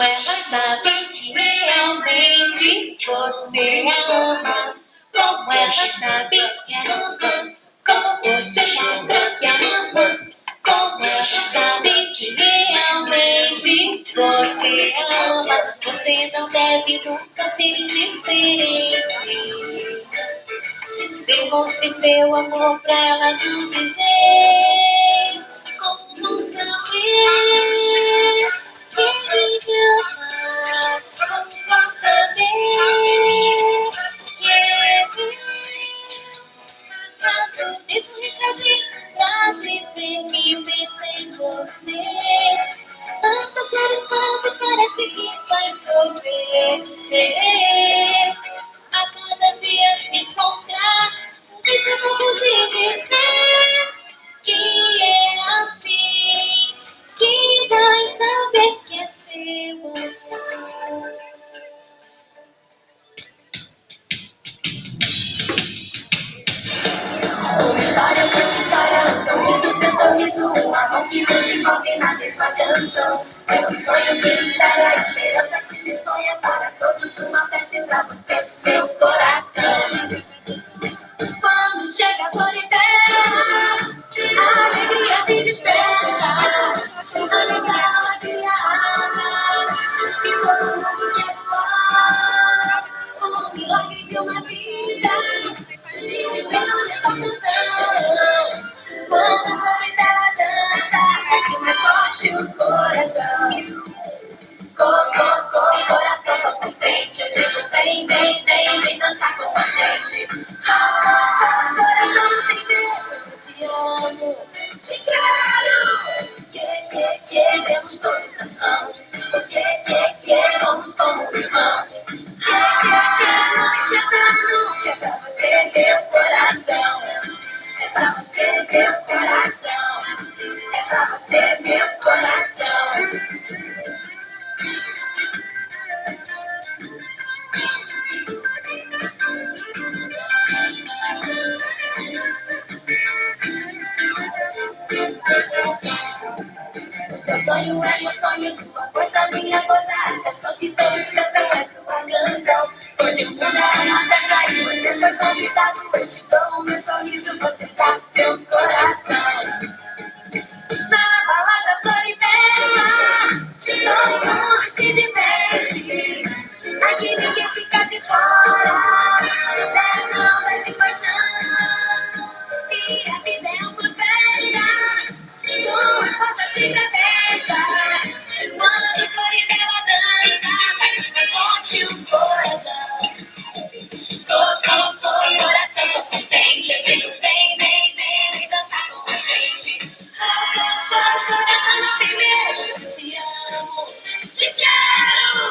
ela sabe que realmente você a ama. Como ela sabe que a ama. Como você mostra que a ama. Como ela sabe que realmente você a ama. Você não deve nunca ser indiferente. Demonstre seu amor pra ela não dizer como não saber que ele ama, como não saber que ele ama. Deixa um recadinho pra dizer que pensa em você. Tantas flores quando parece que vai chover. A cada dia se encontrar um jeito novo de dizer que é assim, que vai saber que é seu amor. Uma história, um sorriso, seu sorriso, um amor que nos envolve na mesma canção. É um sonho que espera, a esperança que se sonha para todos, uma festa pra você, meu coração. Quando chega a Floribela, a alegria se desperta, alegria, que todo mundo quer voar, o milagre de uma vida, pelo levantação. Quando a Floribela dança, bate mais forte o coração. Coração tão contente, eu digo vem dançar com a gente. Coração não tem medo, eu te amo, te quero. Queremos todas as mãos, somos como irmãos. Não me esqueça nunca, é pra você meu coração. É pra você meu coração. É pra você meu coração. Seu sonho é meu sonho, sua força, minha força. A canção que todos cantam é sua canção. Hoje o mundo é uma festa e você foi convidado. Eu te dou o meu sorriso, você dá seu coração. Na balada Floribela, todo mundo se diverte. Aqui ninguém fica de fora dessa onda de paixão. E a vida é uma festa, com as portas sempre abertas. Quando Floribela dança, bate mais forte o coração. Coração tô contente, eu digo vem dançar com a gente. Coração não tem medo, eu te amo, te quero.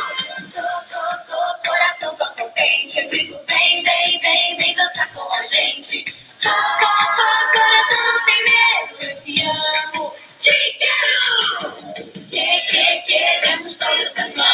Coração tô contente, eu digo vem dançar com a gente. Coração não tem medo, eu te amo, te quero. Queremos todas as mãos.